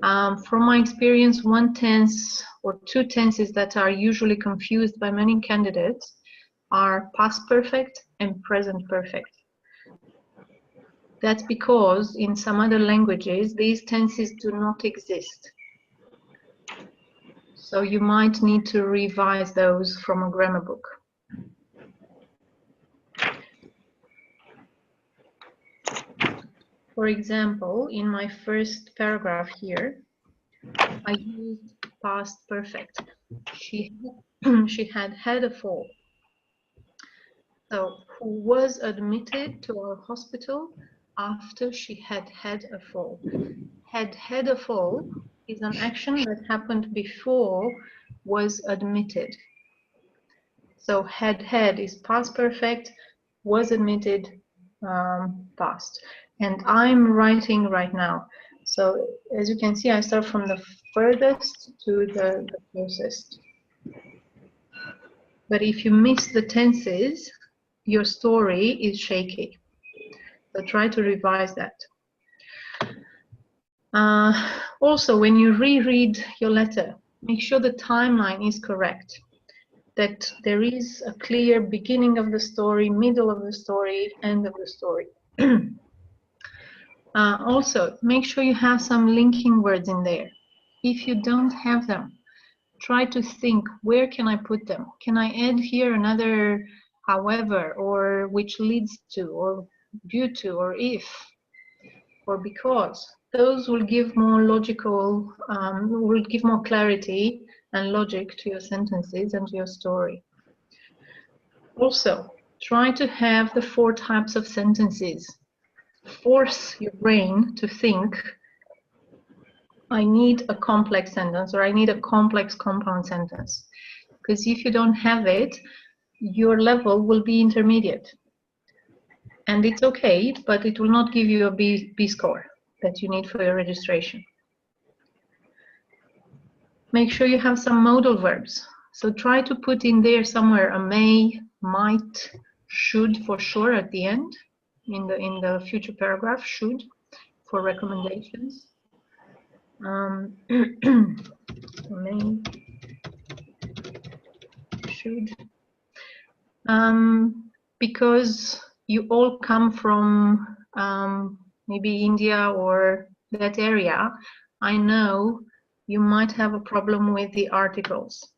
From my experience, one tense or two tenses that are usually confused by many candidates are past perfect and present perfect. That's because in some other languages, these tenses do not exist. So you might need to revise those from a grammar book. For example, in my first paragraph here, I used past perfect. She had a fall. So, who was admitted to our hospital after she had a fall. Had a fall is an action that happened before was admitted. So had is past perfect, was admitted, past. And I'm writing right now. So as you can see, I start from the furthest to the closest. But if you miss the tenses, your story is shaky. So try to revise that. Also, when you reread your letter, make sure the timeline is correct, that there is a clear beginning of the story, middle of the story, end of the story. Also, make sure you have some linking words in there. If you don't have them, try to think, where can I put them? Can I add here another however, or which leads to, or due to, or if, or because? Those will give more logical, will give more clarity and logic to your sentences and to your story. Also, try to have the 4 types of sentences. Force your brain to think, I need a complex sentence, or I need a complex compound sentence. Because if you don't have it, your level will be intermediate. And it's okay, but it will not give you a B score that you need for your registration. Make sure you have some modal verbs. So try to put in there somewhere a may, might, should for sure at the end, in the future paragraph, should, for recommendations. May, should. Because you all come from maybe India or that area, I know you might have a problem with the articles.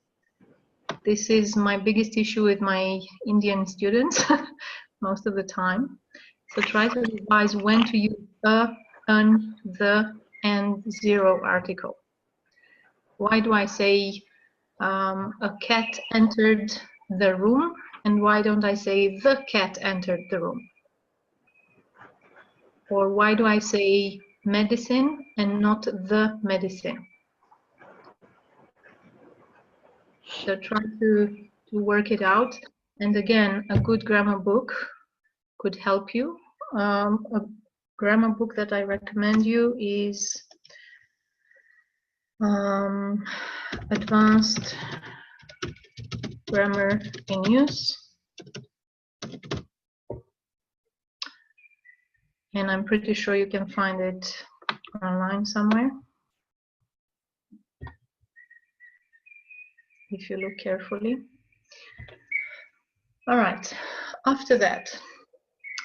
This is my biggest issue with my Indian students most of the time. So try to revise when to use a, an, the, and zero article. Why do I say a cat entered the room, and why don't I say the cat entered the room? Or why do I say medicine and not the medicine? So try to work it out. And again, a good grammar book could help you. A grammar book that I recommend you is Advanced Grammar in Use. And I'm pretty sure you can find it online somewhere, if you look carefully. All right, after that,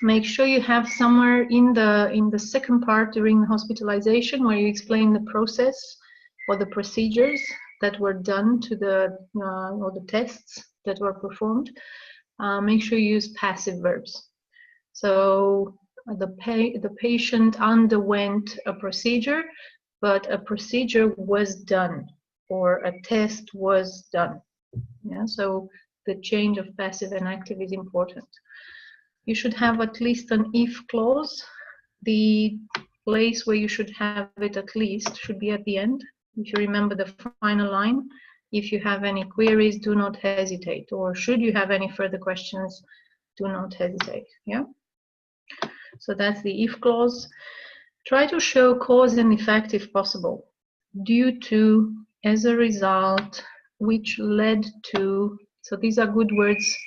make sure you have somewhere in the second part during the hospitalization where you explain the process or the procedures that were done to the or the tests that were performed. Make sure you use passive verbs. So the patient underwent a procedure, but a procedure was done, or a test was done. Yeah, so the change of passive and active is important. You should have at least an if clause. The place where you should have it at least should be at the end. If you remember the final line, if you have any queries, do not hesitate. Or should you have any further questions, do not hesitate. Yeah. So that's the if clause. Try to show cause and effect if possible. Due to, as a result, which led to. So these are good words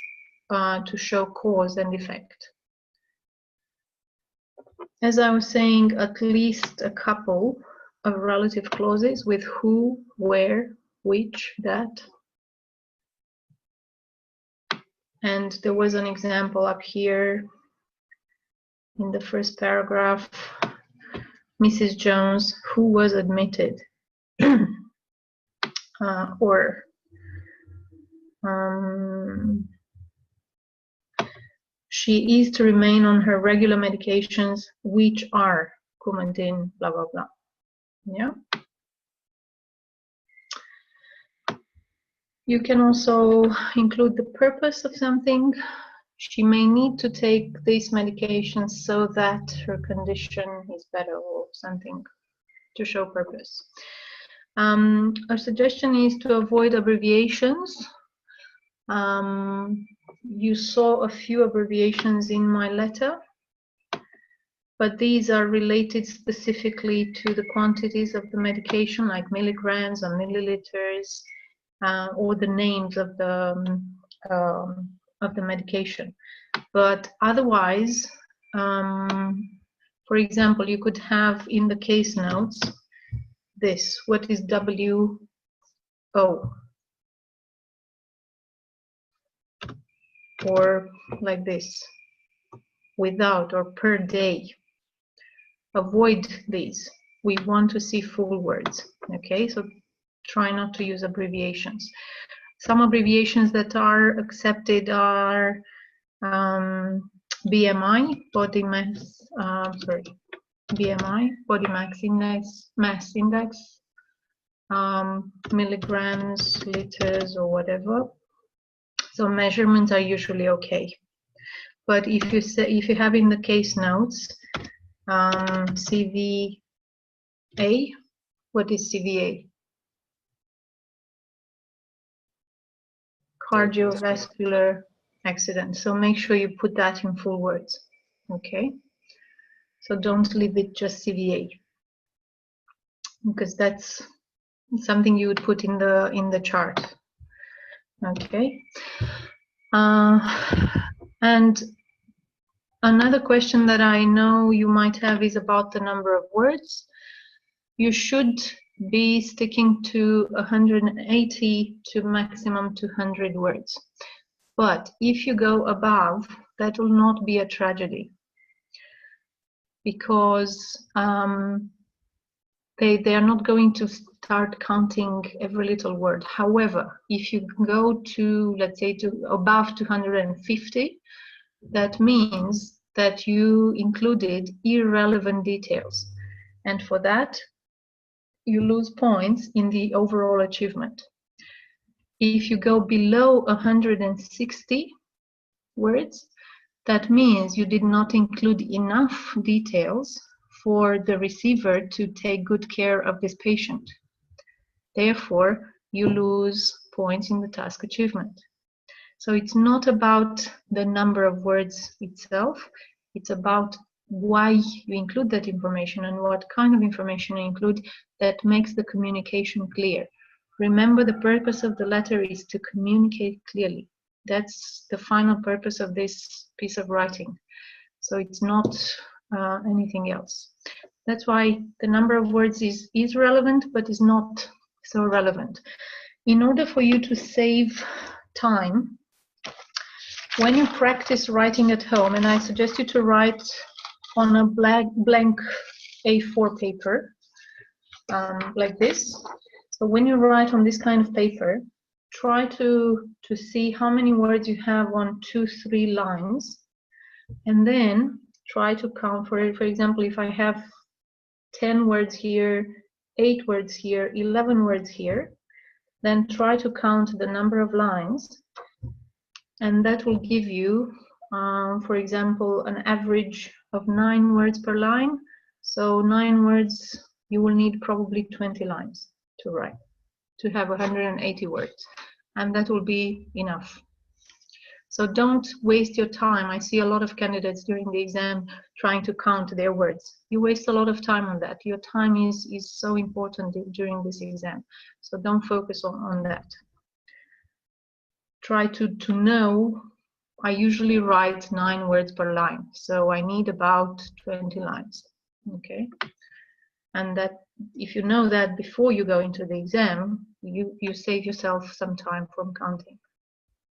to show cause and effect. As I was saying, at least a couple of relative clauses with who, where, which, that. And there was an example up here in the first paragraph. Mrs. Jones, who was admitted, or she is to remain on her regular medications, which are Coumadin, blah, blah, blah. Yeah. You can also include the purpose of something. She may need to take these medications so that her condition is better, or something to show purpose. Our suggestion is to avoid abbreviations. You saw a few abbreviations in my letter, but these are related specifically to the quantities of the medication, like milligrams or milliliters, or the names of the medication. But otherwise, for example, you could have in the case notes this: what is WO? Or like this, without or per day. Avoid these. We want to see full words. Okay, so try not to use abbreviations. Some abbreviations that are accepted are BMI, body mass, BMI, body mass index, milligrams, liters, or whatever. So measurements are usually okay. But if you have in the case notes CVA, what is CVA? Cardiovascular accident. So make sure you put that in full words. Okay. So don't leave it just CVA, because that's something you would put in the chart. Okay. And another question that I know you might have is about the number of words. You should be sticking to 180 to maximum 200 words. But if you go above, that will not be a tragedy, because they are not going to start counting every little word. However, if you go to, let's say, to above 250, that means that you included irrelevant details. And for that, you lose points in the overall achievement. If you go below 160 words, that means you did not include enough details for the receiver to take good care of this patient. Therefore, you lose points in the task achievement. So it's not about the number of words itself, it's about why you include that information and what kind of information you include that makes the communication clear. Remember, the purpose of the letter is to communicate clearly. That's the final purpose of this piece of writing. So it's not anything else. That's why the number of words is relevant, but is not so relevant. In order for you to save time, when you practice writing at home, and I suggest you to write on a blank A4 paper, like this. So when you write on this kind of paper, try to see how many words you have on 2-3 lines, and then try to count. For example, if I have 10 words here, 8 words here, 11 words here, then try to count the number of lines, and that will give you, for example, an average of 9 words per line. So 9 words, you will need probably 20 lines to write, to have 180 words, and that will be enough. So don't waste your time. I see a lot of candidates during the exam trying to count their words. You waste a lot of time on that. Your time is so important during this exam. So don't focus on that. Try to know, I usually write 9 words per line. So I need about 20 lines, okay? And that, if you know that before you go into the exam, you save yourself some time from counting.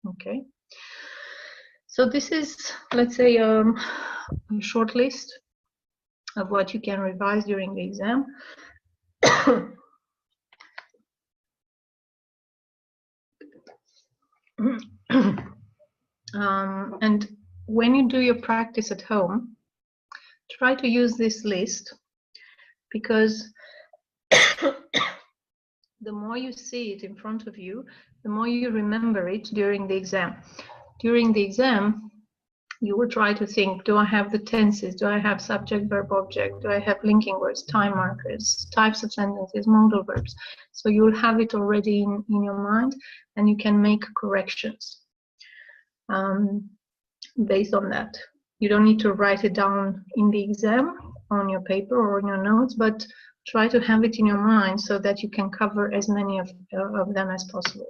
Okay. So this is, let's say, a short list of what you can revise during the exam. And when you do your practice at home, try to use this list, because the more you see it in front of you, the more you remember it during the exam. During the exam, you will try to think, do I have the tenses? Do I have subject, verb, object? Do I have linking words, time markers, types of sentences, modal verbs? So you will have it already in your mind, and you can make corrections based on that. You don't need to write it down in the exam on your paper or in your notes, but try to have it in your mind so that you can cover as many of them as possible.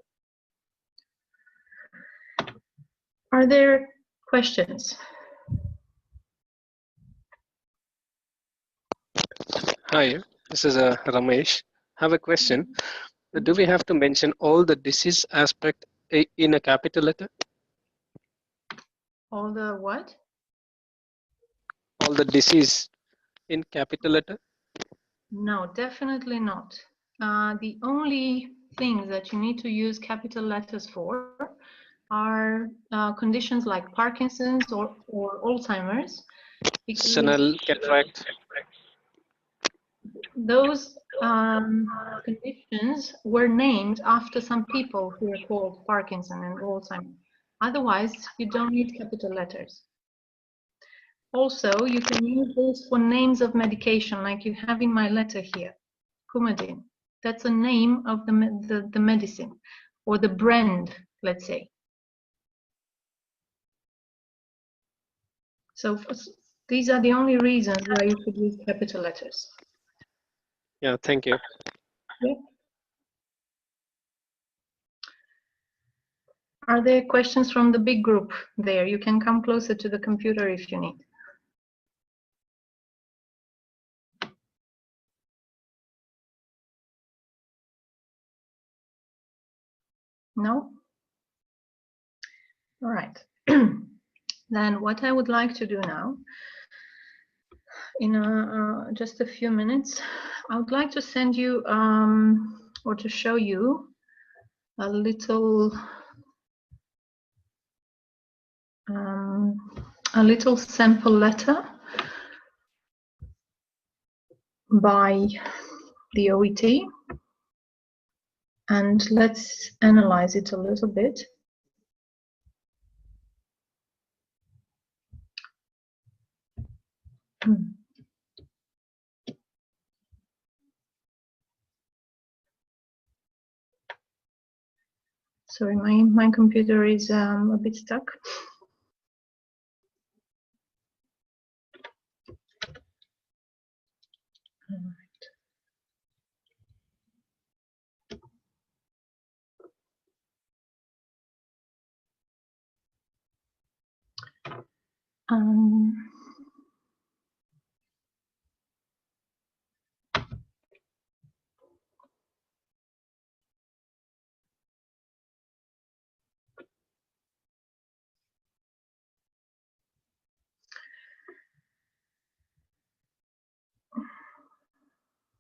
Are there questions? Hi, this is Ramesh. I have a question. Do we have to mention all the disease aspect in a capital letter? All the what? All the disease in capital letter? No, definitely not. The only things that you need to use capital letters for are conditions like Parkinson's or Alzheimer's. Senile cataract. Those conditions were named after some people who are called Parkinson and Alzheimer's. Otherwise, you don't need capital letters. Also, you can use this for names of medication, like you have in my letter here, Coumadin. That's a name of the medicine, or the brand, let's say. So these are the only reasons why you should use capital letters. Yeah, thank you. Yeah. Are there questions from the big group there? You can come closer to the computer if you need. No? All right. Then what I would like to do now, in just a few minutes, I would like to send you or to show you a little sample letter by the OET, and let's analyze it a little bit. Sorry, my computer is a bit stuck.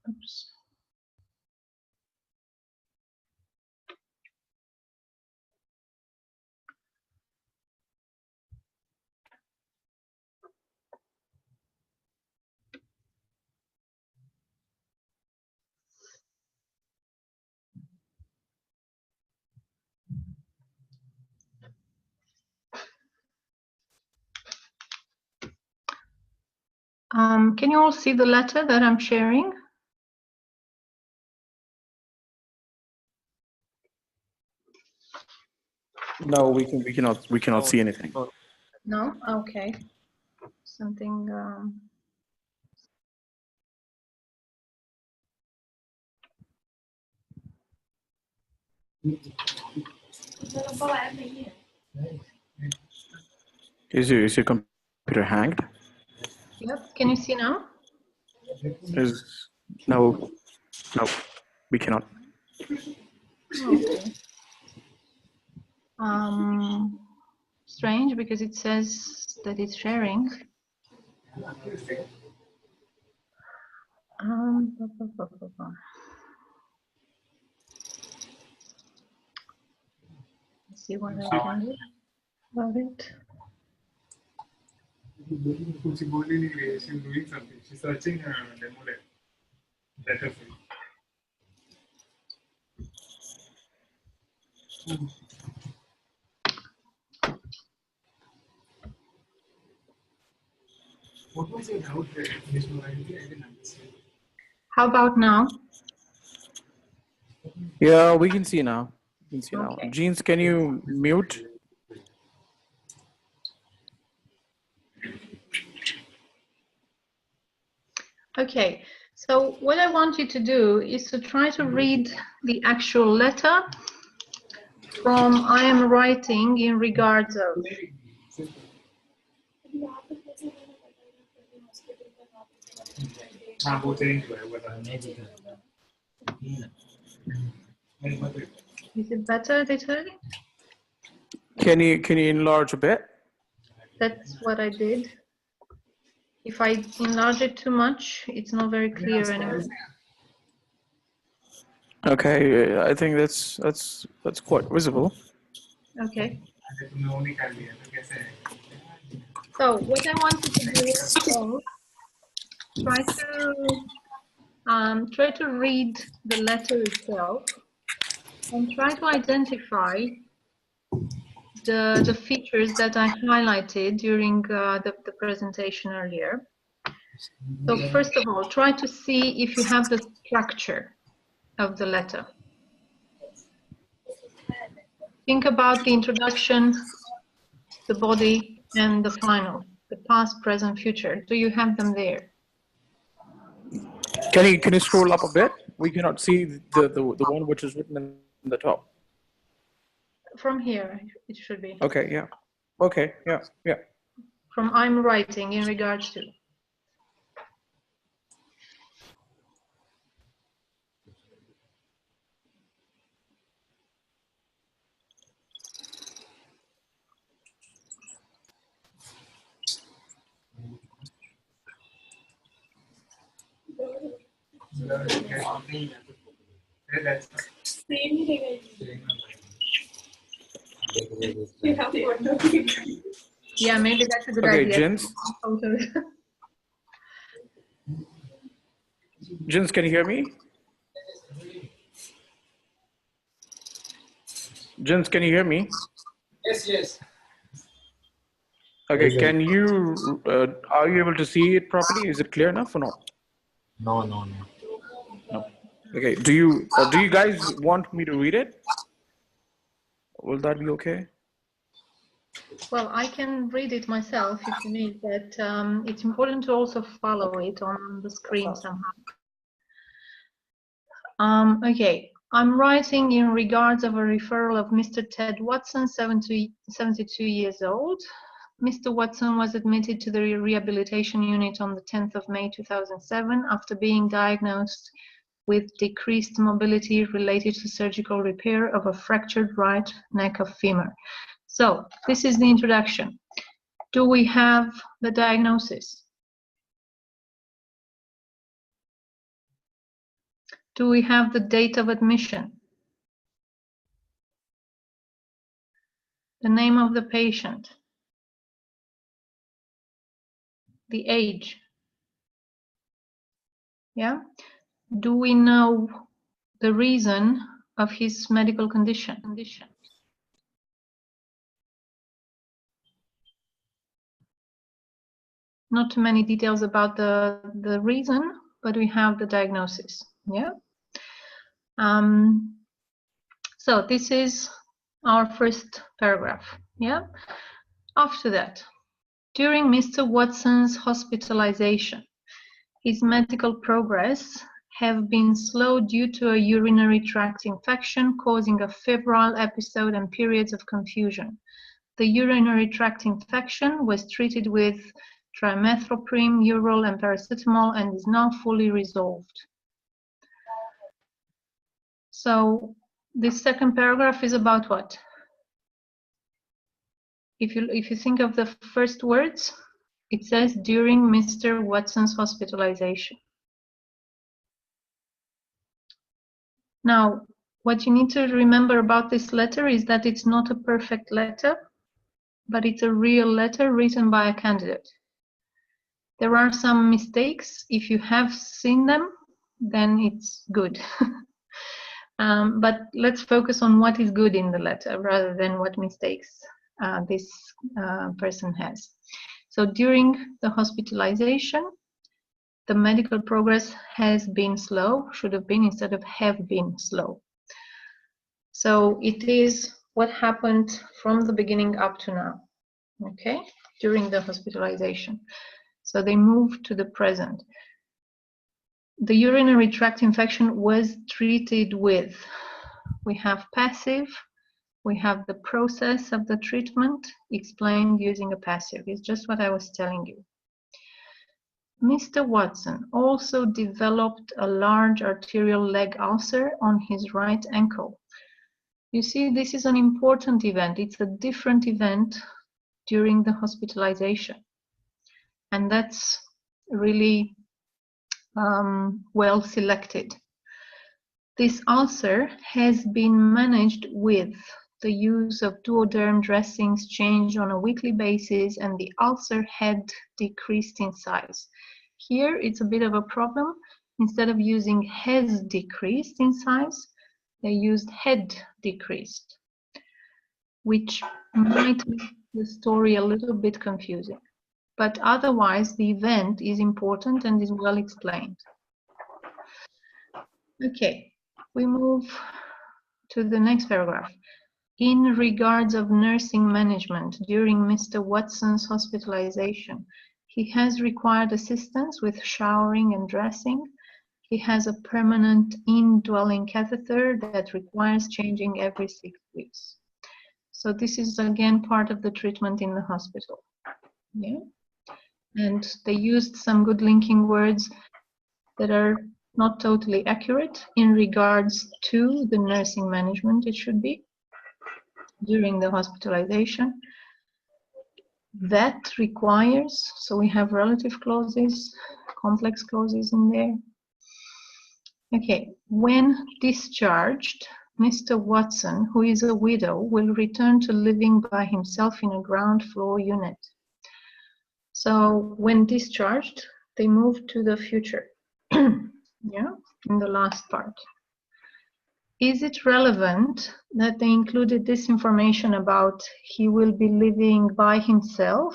Oops. Can you all see the letter that I'm sharing? No, we cannot see anything. No? Okay. Something. Is your computer hanged? Yep. Can you see now? No, no, we cannot. Okay. Strange, because it says that it's sharing. Let's see what I can do about it. She's doing something. She's searching a demo letter for you. What was your doubt there? I didn't understand. How about now? Yeah, we can see now. We can see now. Okay. Jeans, can you mute? Okay, so what I want you to do is to try to read the actual letter from I am writing in regards of. Is it better, literally? Can you enlarge a bit? That's what I did. If I enlarge it too much, it's not very clear anymore. Okay, I think that's quite visible. Okay. So what I want you to do is try to read the letter itself and try to identify the features that I highlighted during the presentation earlier. So first of all, try to see if you have the structure of the letter. Think about the introduction, the body, and the final, the past, present, future. Do you have them there? Can you scroll up a bit? We cannot see the one which is written in the top. From here, it should be. Okay, yeah. Okay, yeah, yeah. From I'm writing in regards to. Yeah, maybe that's a good idea. Jens? Jens, can you hear me? Jens, can you hear me? Yes, yes. Okay, can you, are you able to see it properly? Is it clear enough or not? No. No. Okay, do you guys want me to read it? Will that be okay? Well, I can read it myself if you need, but it's important to also follow it on the screen somehow. Okay, I'm writing in regards of a referral of Mr. Ted Watson, 72 years old. Mr. Watson was admitted to the rehabilitation unit on the 10th of May 2007 after being diagnosed with decreased mobility related to surgical repair of a fractured right neck of femur. So this is the introduction. Do we have the diagnosis? Do we have the date of admission? The name of the patient? The age? Yeah. Do we know the reason of his medical condition? Not too many details about the reason, but we have the diagnosis. Yeah. So this is our first paragraph. Yeah. After that, during Mr. Watson's hospitalization, his medical progress have been slow due to a urinary tract infection causing a febrile episode and periods of confusion. The urinary tract infection was treated with trimethoprim, Urol, and paracetamol and is now fully resolved. So this second paragraph is about what? If you think of the first words, it says during Mr. Watson's hospitalization. Now, what you need to remember about this letter is that it's not a perfect letter, but it's a real letter written by a candidate. There are some mistakes. If you have seen them, then it's good. But let's focus on what is good in the letter rather than what mistakes this person has. So during the hospitalization, the medical progress has been slow, should have been instead of have been slow. So it is what happened from the beginning up to now, okay, during the hospitalization. So they moved to the present. The urinary tract infection was treated with, we have passive, we have the process of the treatment explained using a passive. It's just what I was telling you. Mr. Watson also developed a large arterial leg ulcer on his right ankle. You see, this is an important event. It's a different event during the hospitalization. And that's really well selected. This ulcer has been managed with the use of duoderm dressings changed on a weekly basis, and the ulcer had decreased in size. Here it's a bit of a problem. Instead of using has decreased in size, they used had decreased, which might make the story a little bit confusing. But otherwise, the event is important and is well explained. Okay, we move to the next paragraph. In regards of nursing management during Mr. Watson's hospitalization, he has required assistance with showering and dressing. He has a permanent indwelling catheter that requires changing every 6 weeks. So this is again part of the treatment in the hospital. Yeah. And they used some good linking words that are not totally accurate in regards to the nursing management, it should be, during the hospitalization. That requires, so we have relative clauses, complex clauses in there. Okay, when discharged, Mr. Watson, who is a widow, will return to living by himself in a ground floor unit. So when discharged, they move to the future, yeah, in the last part. Is it relevant that they included this information about he will be living by himself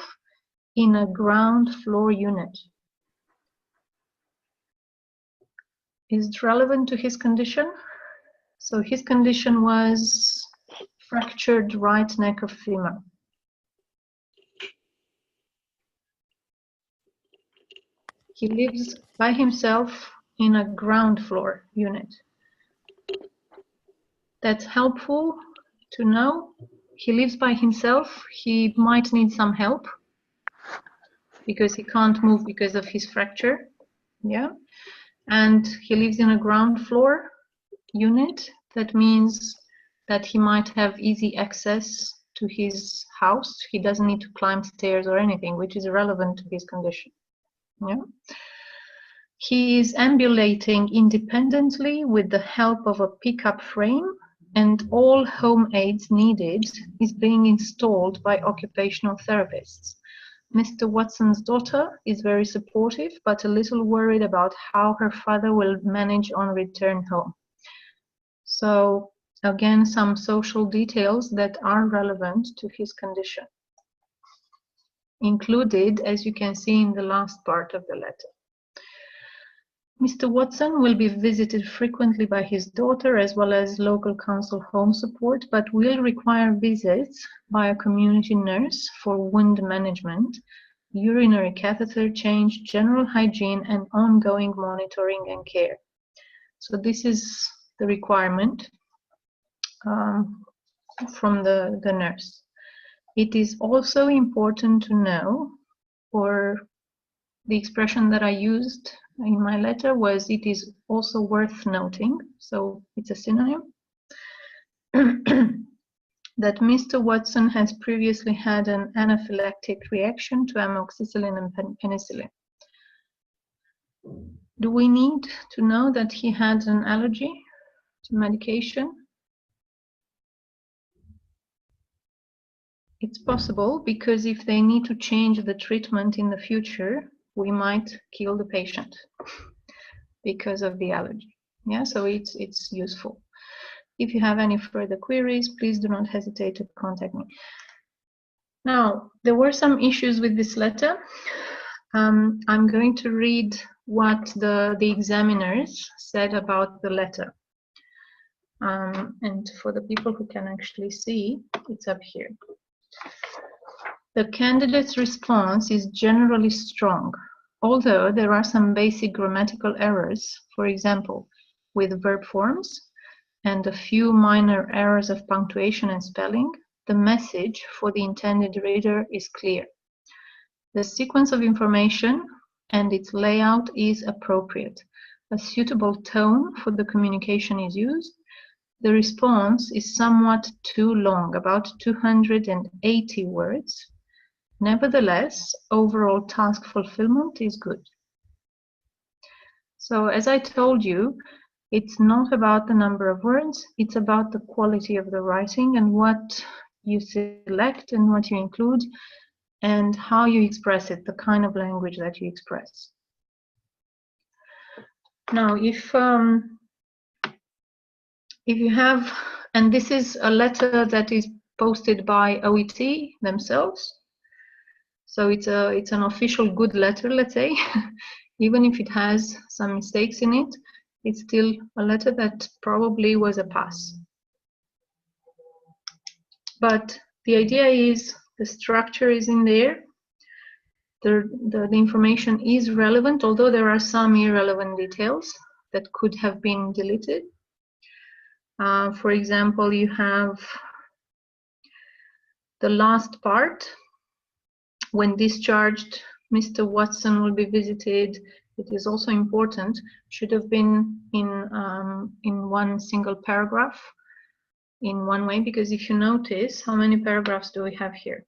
in a ground floor unit? Is it relevant to his condition? So his condition was fractured right neck of femur. He lives by himself in a ground floor unit. That's helpful to know. He lives by himself. He might need some help because he can't move because of his fracture. Yeah. And he lives in a ground floor unit. That means that he might have easy access to his house. He doesn't need to climb stairs or anything, which is relevant to his condition. Yeah. He is ambulating independently with the help of a pickup frame, and all home aids needed is being installed by occupational therapists. Mr. Watson's daughter is very supportive, but a little worried about how her father will manage on return home. So again, some social details that are relevant to his condition, included, as you can see in the last part of the letter. Mr. Watson will be visited frequently by his daughter as well as local council home support, but will require visits by a community nurse for wound management, urinary catheter change, general hygiene, and ongoing monitoring and care. So this is the requirement from the nurse. It is also important to know, or the expression that I used in my letter was, it is also worth noting, so it's a synonym, that Mr. Watson has previously had an anaphylactic reaction to amoxicillin and penicillin. Do we need to know that he had an allergy to medication? It's possible, because if they need to change the treatment in the future, we might kill the patient because of the allergy. Yeah, so it's useful. If you have any further queries, please do not hesitate to contact me. Now, there were some issues with this letter. I'm going to read what the examiners said about the letter. And for the people who can actually see, it's up here. The candidate's response is generally strong, although there are some basic grammatical errors, for example, with verb forms, and a few minor errors of punctuation and spelling. The message for the intended reader is clear. The sequence of information and its layout is appropriate. A suitable tone for the communication is used. The response is somewhat too long, about 280 words. Nevertheless, overall task fulfillment is good. So, as I told you, it's not about the number of words, it's about the quality of the writing and what you select and what you include and how you express it, the kind of language that you express. Now, if you have, and this is a letter that is posted by OET themselves, so it's an official good letter, let's say. Even if it has some mistakes in it, it's still a letter that probably was a pass. But the idea is the structure is in there. The information is relevant, although there are some irrelevant details that could have been deleted. For example, you have the last part. When discharged, Mr. Watson will be visited. It is also important, should have been in one single paragraph in one way, because if you notice, how many paragraphs do we have here?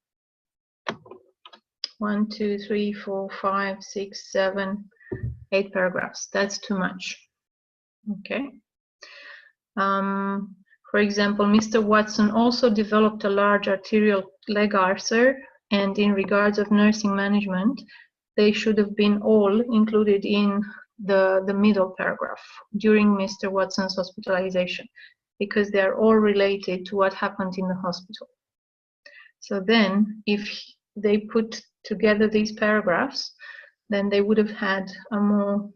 1, 2, 3, 4, 5, 6, 7, 8 paragraphs. That's too much. Okay. For example, Mr. Watson also developed a large arterial leg ulcer, and in regards of nursing management, they should have been all included in the middle paragraph during Mr. Watson's hospitalization, because they are all related to what happened in the hospital. So then, if they put together these paragraphs, then they would have had a more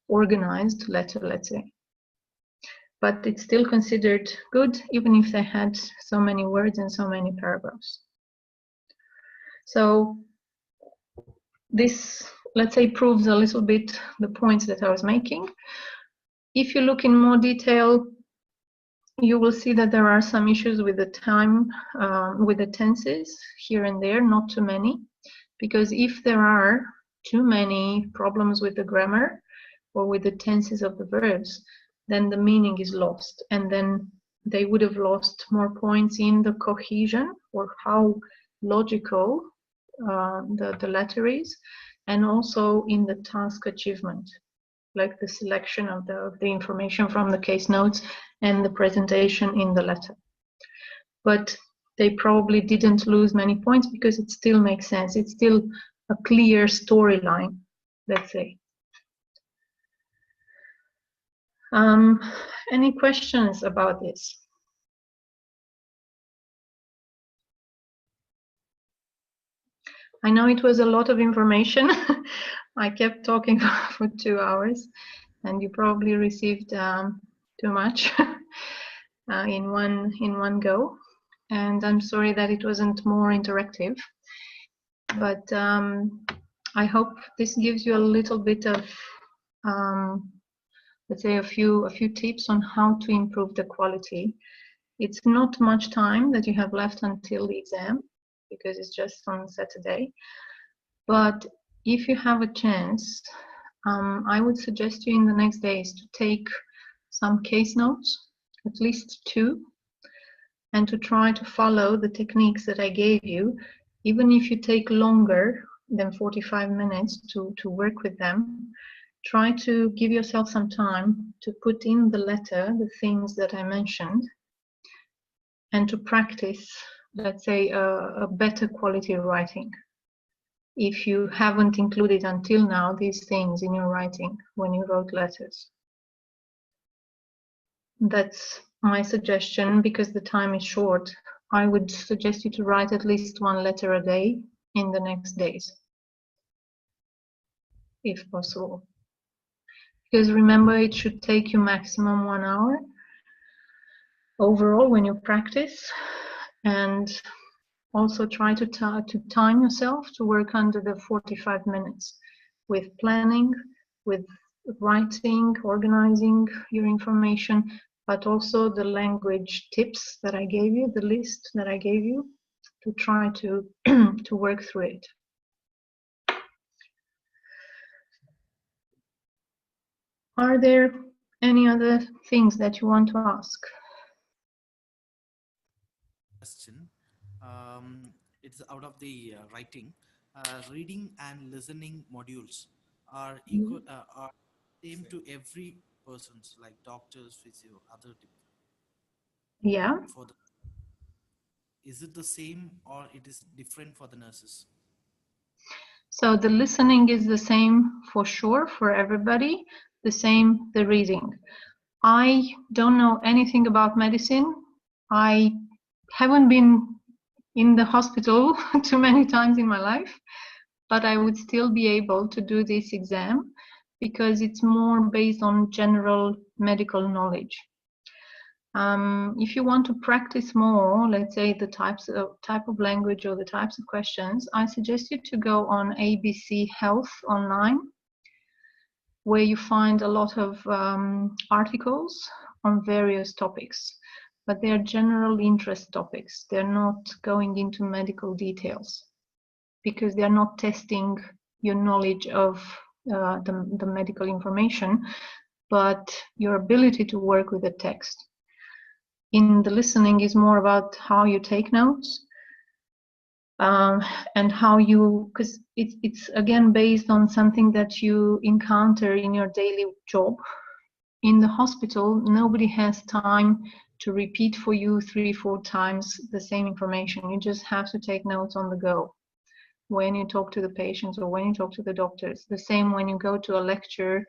organized letter, let's say. But it's still considered good, even if they had so many words and so many paragraphs. So this, let's say, proves a little bit the points that I was making. If you look in more detail, you will see that there are some issues with the time, with the tenses here and there, not too many, because if there are too many problems with the grammar or with the tenses of the verbs, then the meaning is lost, and then they would have lost more points in the cohesion, or how logical the letter is, and also in the task achievement, like the selection of the information from the case notes and the presentation in the letter. But they probably didn't lose many points because it still makes sense. It's still a clear storyline, let's say. Any questions about this? I know it was a lot of information. I kept talking for 2 hours, and you probably received too much in one go. And I'm sorry that it wasn't more interactive. But I hope this gives you a little bit of, let's say, a few tips on how to improve the quality. It's not much time that you have left until the exam, because it's just on Saturday. But if you have a chance, I would suggest you in the next days to take some case notes, at least 2, and to try to follow the techniques that I gave you, even if you take longer than 45 minutes to work with them. Try to give yourself some time to put in the letter the things that I mentioned and to practice, let's say, a better quality writing. If you haven't included until now these things in your writing when you wrote letters. That's my suggestion. Because the time is short, I would suggest you to write at least 1 letter a day in the next days, if possible. Because remember, it should take you maximum 1 hour overall when you practice. And also try to time yourself to work under the 45 minutes with planning, with writing, organizing your information, but also the language tips that I gave you, the list that I gave you, to try to to work through it. Are there any other things that you want to ask? Question. It's out of the writing. Reading and listening modules are equal, are same to every person's, like doctors, physio, other. Yeah. For the, is it the same or it is different for the nurses? So the listening is the same for sure for everybody, the same the reading. I don't know anything about medicine. I haven't been in the hospital too many times in my life, but I would still be able to do this exam because it's more based on general medical knowledge. If you want to practice more, let's say the type of language or the types of questions, I suggest you to go on ABC Health online, where you find a lot of articles on various topics, but they are general interest topics. They're not going into medical details because they're not testing your knowledge of the medical information, but your ability to work with the text. In the listening is more about how you take notes and how you, because it's again based on something that you encounter in your daily job. In the hospital, nobody has time to repeat for you 3-4 times the same information. You just have to take notes on the go when you talk to the patients or when you talk to the doctors. The same when you go to a lecture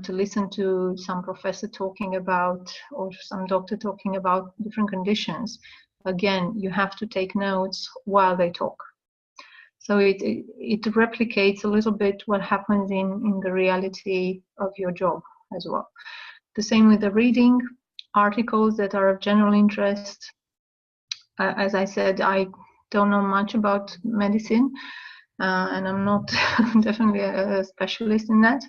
to listen to some professor talking about, or some doctor talking about different conditions. Again, you have to take notes while they talk. So it replicates a little bit what happens in the reality of your job as well. The same with the reading, articles that are of general interest. As I said, I don't know much about medicine, and I'm not definitely a specialist in that,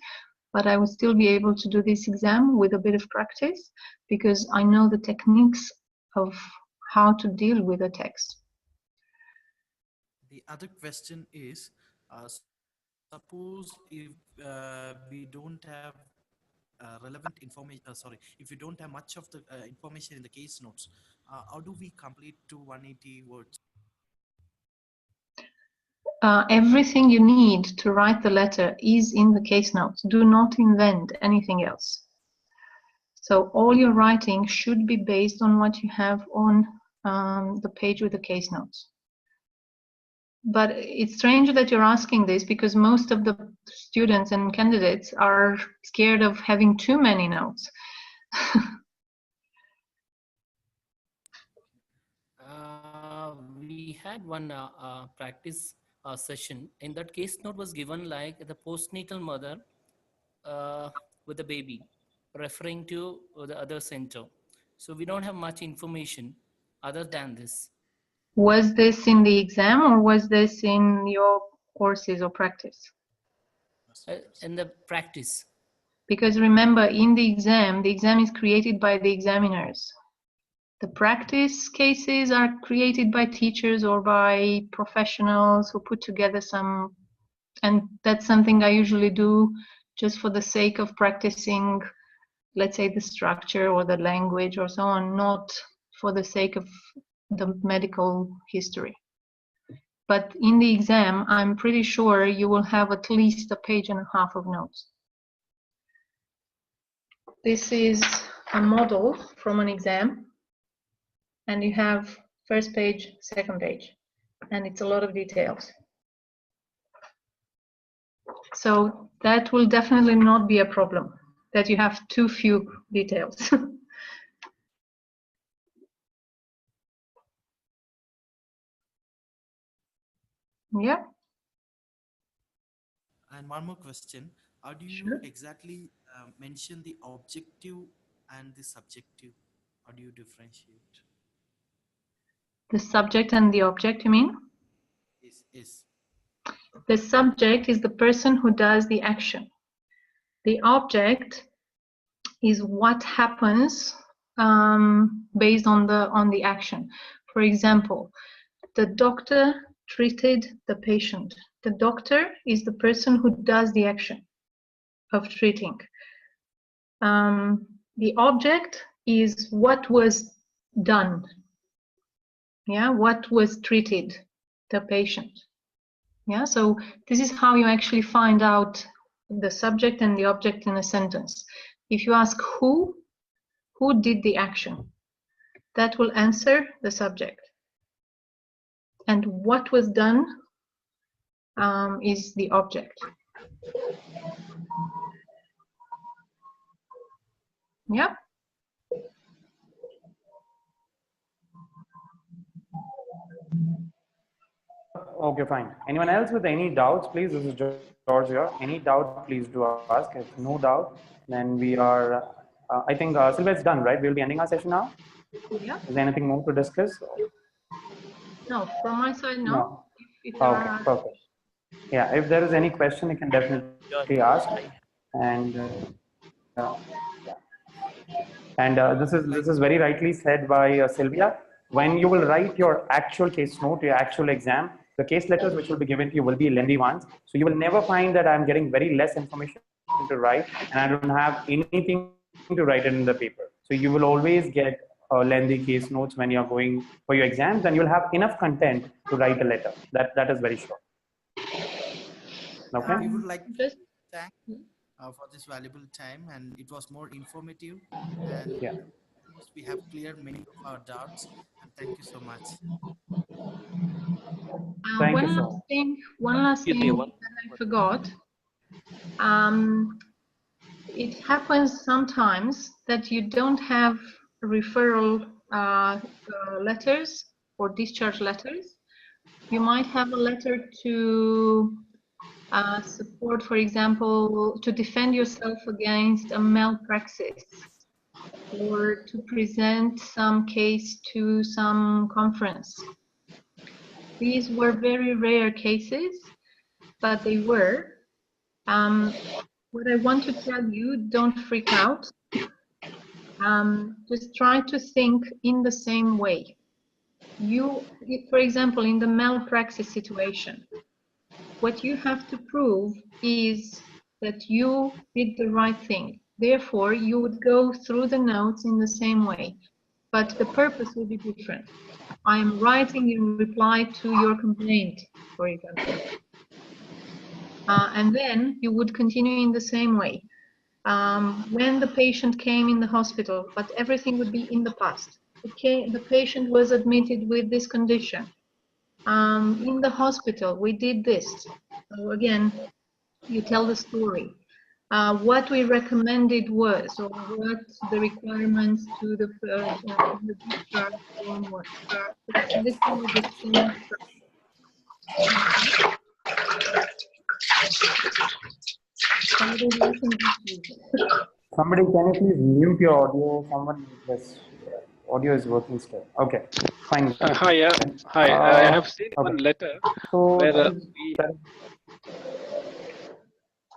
but I will still be able to do this exam with a bit of practice because I know the techniques of how to deal with a text. The other question is, suppose if we don't have relevant information, if we don't have much of the information in the case notes, how do we complete to 180 words? Everything you need to write the letter is in the case notes. Do not invent anything else. So all your writing should be based on what you have on the page with the case notes. But it's strange that you're asking this because most of the students and candidates are scared of having too many notes. We had one practice session. In that case note was given like the postnatal mother with the baby, referring to the other center. So we don't have much information other than this. Was this in the exam or was this in your courses or practice? In the practice. Because remember, in the exam is created by the examiners. The practice cases are created by teachers or by professionals who put together some And that's something I usually do just for the sake of practicing, let's say, the structure or the language or so on, not for the sake of the medical history. But in the exam, I'm pretty sure you will have at least a page and a half of notes. This is a model from an exam, and you have first page, second page, and it's a lot of details. So that will definitely not be a problem, that you have too few details. Yeah. And one more question. How do you Sure. exactly mention the objective and the subjective? How do you differentiate? The subject and the object, you mean? Is The subject is the person who does the action. The object is what happens based on the action. For example, the doctor treated the patient. The doctor is the person who does the action of treating. The object is what was done. Yeah, what was treated, the patient. Yeah, so this is how you actually find out the subject and the object in a sentence. If you ask who did the action, that will answer the subject. And what was done is the object. Yeah. Okay, fine. Anyone else with any doubts, please? This is George here. Any doubt, please do ask. If no doubt, then we are, I think Sylvia, it's done, right? We'll be ending our session now. Yeah. Is there anything more to discuss? No, from my side, no. No. If there Okay, are... perfect. Yeah, if there is any question, you can definitely ask. And this is very rightly said by Sylvia. When you will write your actual case note, your actual exam, the case letters which will be given to you will be lengthy ones. So you will never find that I'm getting very less information to write and I don't have anything to write in the paper. So you will always get lengthy case notes when you're going for your exams, and you'll have enough content to write a letter. That is very sure. Okay. we would like to Just thank for this valuable time, and it was more informative, and Yeah. we have cleared many of our doubts, and thank you so much. Thank you one so last much. thing that I forgot. It happens sometimes that you don't have referral letters or discharge letters. You might have a letter to support, for example, to defend yourself against a malpractice or to present some case to some conference. These were very rare cases, but they were. What I want to tell you, don't freak out. Just try to think in the same way. For example, in the malpractice situation, what you have to prove is that you did the right thing. Therefore, you would go through the notes in the same way, but the purpose will be different. I am writing in reply to your complaint, for example. And then you would continue in the same way. When the patient came in the hospital, but everything would be in the past. The patient was admitted with this condition. In the hospital, we did this. So again, you tell the story. What we recommended was, or what the requirements to the discharge form was. It's literally the same Somebody, can you please mute your audio? Someone, yes, audio is working still. Okay, fine. Hi, yeah. Hi, I have seen okay. one letter So where that is,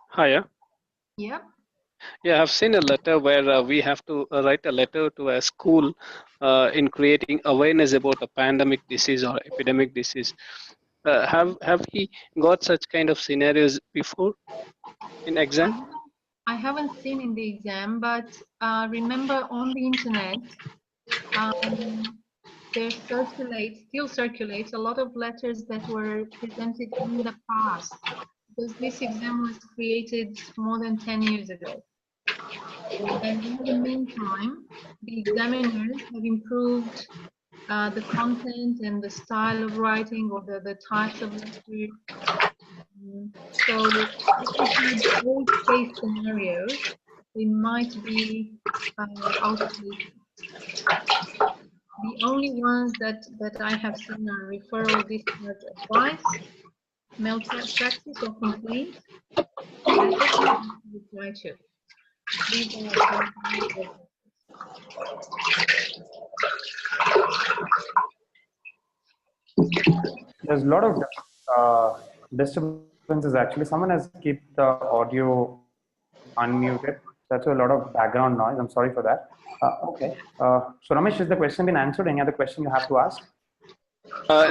hi, yeah. Yeah. Yeah, I've seen a letter where we have to write a letter to a school in creating awareness about a pandemic disease or epidemic disease. have we got such kind of scenarios before in exam? I haven't seen in the exam, but remember on the internet, there still circulates a lot of letters that were presented in the past, because this exam was created more than 10 years ago. And in the meantime, the examiners have improved the content and the style of writing, or the types of letters. So if we had old case scenarios, they might be outdated. The only ones that I have seen are referral, discharge, advice, malpractice or complaint, ethics, and reply to. These are There's a lot of disturbances actually. Someone has kept the audio unmuted. That's a lot of background noise. I'm sorry for that. Okay. So Ramesh, has the question been answered? Any other question you have to ask?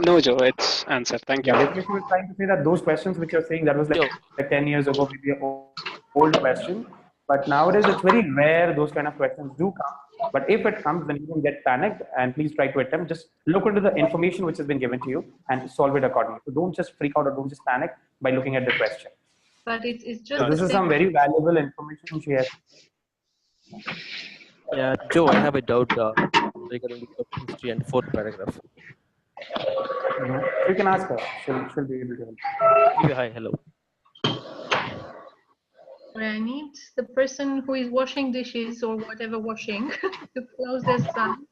No, Joe, it's answered. Thank you. Yeah, basically was trying to say that those questions which you're saying, that was like 10 years ago, maybe an old question. But nowadays, it's very rare those kind of questions do come. But if it comes, then you can get panicked, and please try to attempt. Just look into the information which has been given to you and solve it accordingly. So don't just freak out or don't just panic by looking at the question. But it's just So this is some very valuable information she has. Yeah, Joe, I have a doubt regarding the history and fourth paragraph. You can ask her. She'll be able to help. Hi, hello. I need the person who is washing dishes or whatever washing to close their son.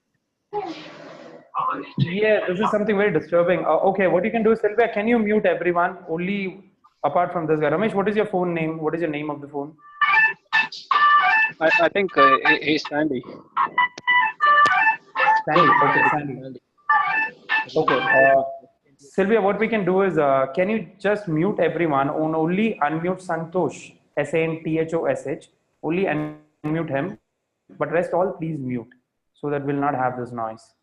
Yeah, this is something very disturbing. Okay, what you can do is, Sylvia, can you mute everyone? Only apart from this guy. Ramesh, what is your phone name? What is your name of the phone? I think he's Sandy. Sandy. Okay, Sandy. Okay. Sylvia, what we can do is, can you just mute everyone and only unmute Santosh, Santhosh, only unmute him, but rest all please mute so that we'll not have this noise.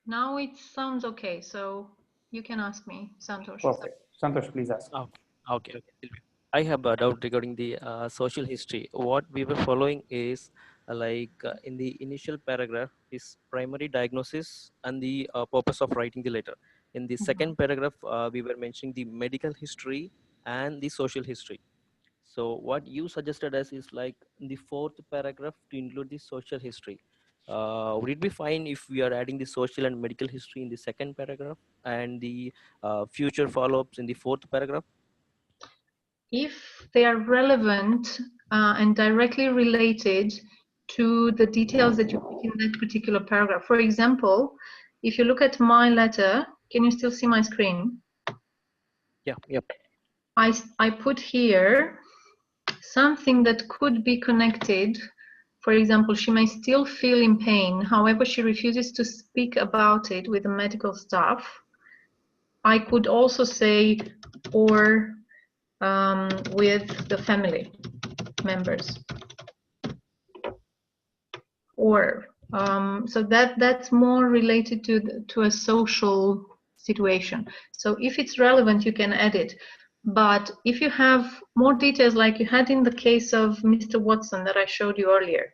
Now it sounds okay, so you can ask me, Santosh. Perfect. Santosh, please ask. Okay. I have a doubt regarding the social history. What we were following is in the initial paragraph is primary diagnosis and the purpose of writing the letter. In the second paragraph, we were mentioning the medical history and the social history. So what you suggested us is like in the fourth paragraph to include the social history. Would it be fine if we are adding the social and medical history in the second paragraph and the future follow-ups in the fourth paragraph? If they are relevant and directly related to the details that you put in that particular paragraph. For example, if you look at my letter, can you still see my screen? Yeah, yep. I put here something that could be connected. For example, she may still feel in pain, however, she refuses to speak about it with the medical staff. I could also say, or with the family members. Or, so that's more related to a social situation. So if it's relevant, you can add it. But if you have more details, like you had in the case of Mr. Watson that I showed you earlier,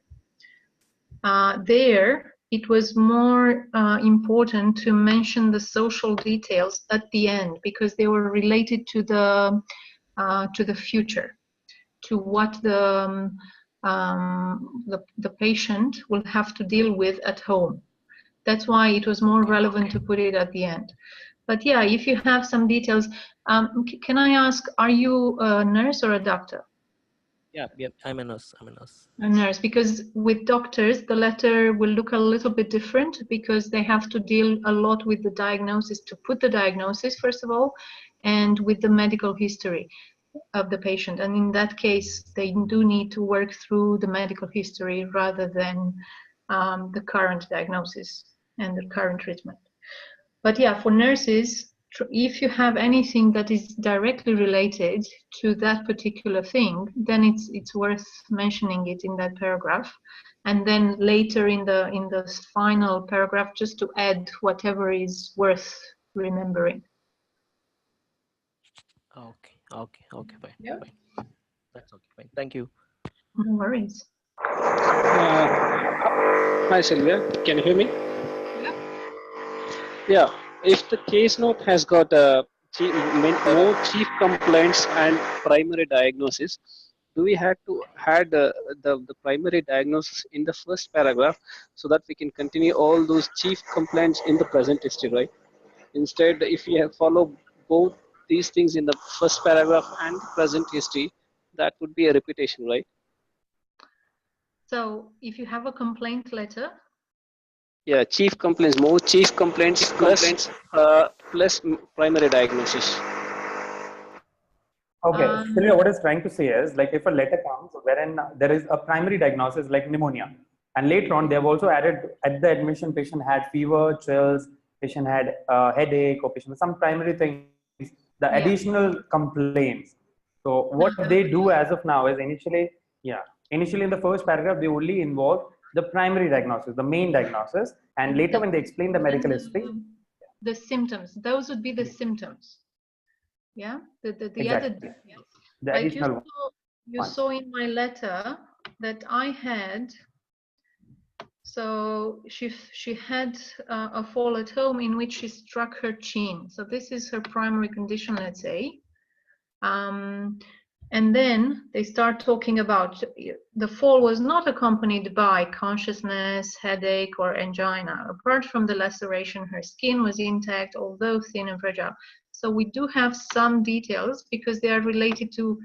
there it was more important to mention the social details at the end because they were related to the future, to what the patient will have to deal with at home. That's why it was more relevant to put it at the end. But yeah, if you have some details, can I ask, are you a nurse or a doctor? Yeah, I'm a nurse. A nurse, because with doctors, the letter will look a little bit different because they have to deal a lot with the diagnosis, to put the diagnosis, first of all, and with the medical history of the patient. And in that case, they do need to work through the medical history rather than the current diagnosis and the current treatment. But yeah, for nurses, if you have anything that is directly related to that particular thing, then it's worth mentioning it in that paragraph. and then later in the final paragraph just to add whatever is worth remembering. Okay, okay, okay, fine, Yeah. fine. That's okay, fine. Thank you. No worries. Hi Sylvia, can you hear me? Yeah. Yeah, if the case note has got more chief complaints and primary diagnosis, do we have to add the primary diagnosis in the first paragraph so that we can continue all those chief complaints in the present history, right? Instead, if we have follow both these things in the first paragraph and the present history, that would be a repetition, right? So if you have a complaint letter, Yeah, chief complaints, more chief complaints plus primary diagnosis. Okay, Sylvia, what it's trying to say is, like, if a letter comes wherein there is a primary diagnosis like pneumonia, and later on they have also added at the admission, patient had fever, chills, patient had headache, or patient with some primary things, the Yeah. additional complaints. So what they do as of now is initially in the first paragraph they only involve the primary diagnosis, the main diagnosis, and later when they explain the medical history, the symptoms, those would be the symptoms. Yeah, the other exactly, details. the Like additional you ones. saw in my letter that I had. So she had a fall at home in which she struck her chin. So this is her primary condition, let's say. And then they start talking about the fall was not accompanied by consciousness, headache, or angina. Apart from the laceration, her skin was intact, although thin and fragile. So we do have some details because they are related to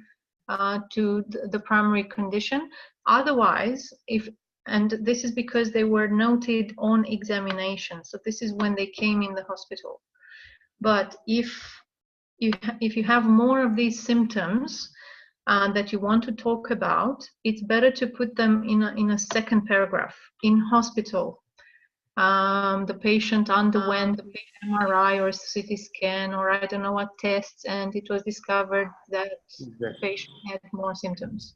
the primary condition. Otherwise, and this is because they were noted on examination. So this is when they came in the hospital. But if you have more of these symptoms that you want to talk about, it's better to put them in a second paragraph. In hospital, the patient underwent MRI or CT scan or I don't know what tests, and it was discovered that the patient had more symptoms.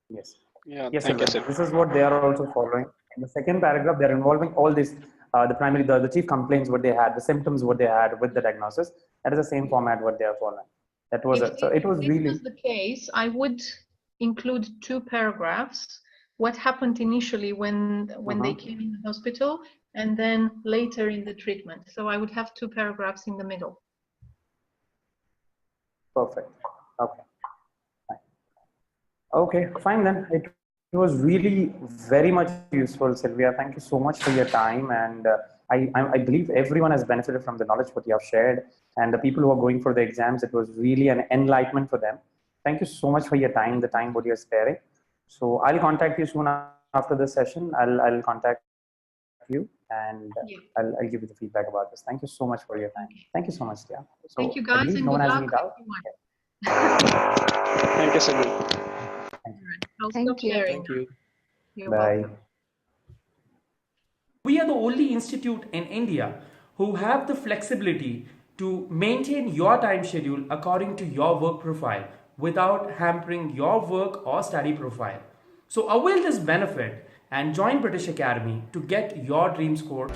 Yes. Yeah, Yes, thank you, Sylvain. sir. This is what they are also following. In the second paragraph, they're involving all this, the chief complaints, what they had, the symptoms, what they had with the diagnosis. That is the same format what they are following. That was it. So it was If this was the case, I would include two paragraphs. What happened initially when they came in the hospital, and then later in the treatment. So I would have two paragraphs in the middle. perfect. Okay. Fine. Okay, fine then. It was really very much useful, Sylvia. Thank you so much for your time. And I believe everyone has benefited from the knowledge what you have shared. And the people who are going for the exams, it was really an enlightenment for them. Thank you so much for your time, the time what you're sparing. So I'll contact you soon after this session. I'll contact you and I'll give you the feedback about this. Thank you so much for your time. Thank you so much, Tia. So Thank you, I guys, believe and no one good has luck. any doubt. Thank you, sir. I'll stop sharing. Thank you. You're Bye. welcome. We are the only institute in India who have the flexibility to maintain your time schedule according to your work profile without hampering your work or study profile. So avail this benefit and join British Academy to get your dream score